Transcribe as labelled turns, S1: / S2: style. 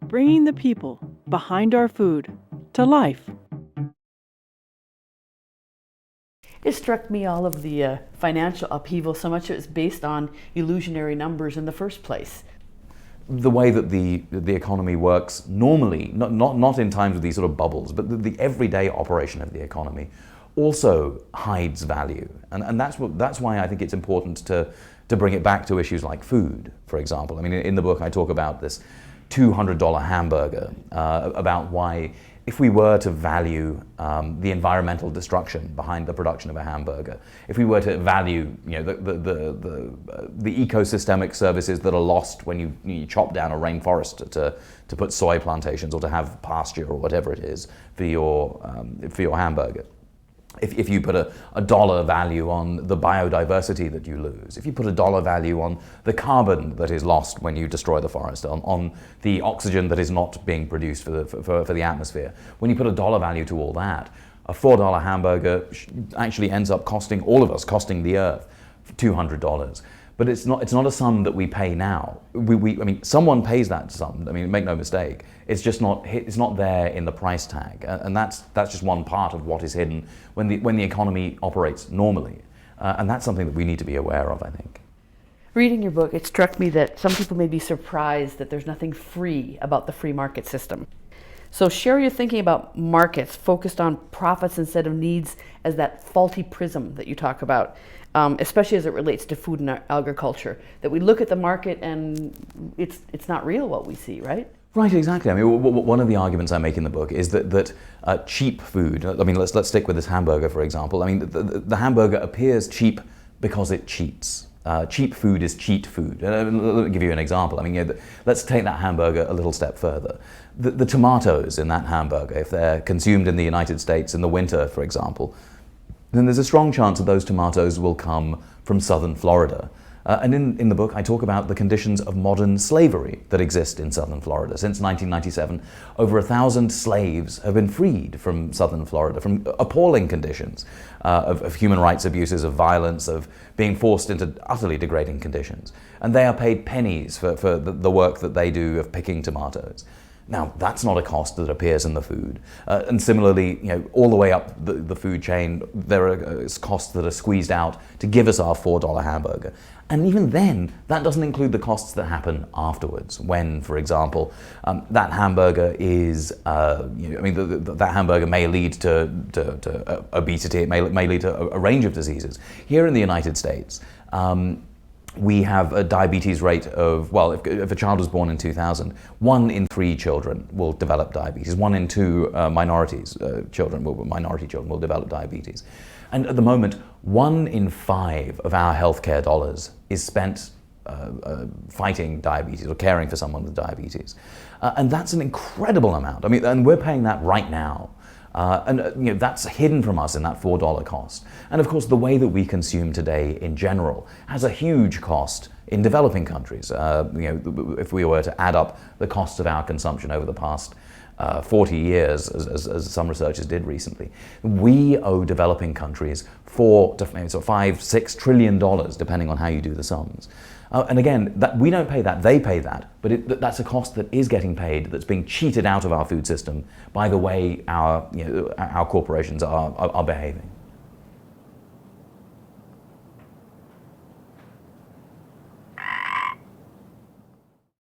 S1: bringing the people behind our food to life.
S2: It struck me all of the financial upheaval, so much it was based on illusionary numbers in the first place.
S3: The way that the economy works normally, not in times of these sort of bubbles, but the everyday operation of the economy also hides value. And that's why I think it's important to bring it back to issues like food, for example. I mean, in the book I talk about this $200 hamburger, about why if we were to value the environmental destruction behind the production of a hamburger, if we were to value the ecosystemic services that are lost when you chop down a rainforest to put soy plantations or to have pasture or whatever it is for your hamburger, if you put a dollar value on the biodiversity that you lose, if you put a dollar value on the carbon that is lost when you destroy the forest, on the oxygen that is not being produced for the atmosphere, when you put a dollar value to all that, a $4 hamburger actually ends up costing all of us, costing the earth, $200. But it's not a sum that we pay now. I mean, someone pays that sum. I mean, make no mistake. It's just not. It's not there in the price tag, and that's just one part of what is hidden when the economy operates normally, and that's something that we need to be aware of, I think.
S2: Reading your book, it struck me that some people may be surprised that there's nothing free about the free market system. So share your thinking about markets focused on profits instead of needs as that faulty prism that you talk about. Especially as it relates to food and agriculture, that we look at the market and it's not real what we see, right?
S3: Right, exactly. I mean, one of the arguments I make in the book is that cheap food, I mean, let's stick with this hamburger, for example. I mean, the hamburger appears cheap because it cheats. Cheap food is cheat food. Let me give you an example. I mean, let's take that hamburger a little step further. The tomatoes in that hamburger, if they're consumed in the United States in the winter, for example, then there's a strong chance that those tomatoes will come from southern Florida. And in the book, I talk about the conditions of modern slavery that exist in southern Florida. Since 1997, over 1,000 slaves have been freed from southern Florida, from appalling conditions of human rights abuses, of violence, of being forced into utterly degrading conditions. And they are paid pennies for the work that they do of picking tomatoes. Now, that's not a cost that appears in the food. And similarly, all the way up the food chain, there are costs that are squeezed out to give us our $4 hamburger. And even then, that doesn't include the costs that happen afterwards. When, for example, that hamburger is, that hamburger may lead to obesity, it may lead to a range of diseases. Here in the United States, we have a diabetes rate of, well, if a child was born in 2000, 1 in 3 children will develop diabetes. 1 in 2 minority children will develop diabetes. And at the moment, 1 in 5 of our healthcare dollars is spent fighting diabetes or caring for someone with diabetes. And that's an incredible amount. I mean, and we're paying that right now. That's hidden from us in that $4 cost. And of course, the way that we consume today in general has a huge cost in developing countries. If we were to add up the cost of our consumption over the past 40 years, as some researchers did recently, we owe developing countries $4 to $5-6 trillion, depending on how you do the sums. And again, we don't pay that, they pay that, but that's a cost that is getting paid, that's being cheated out of our food system by the way our corporations are behaving.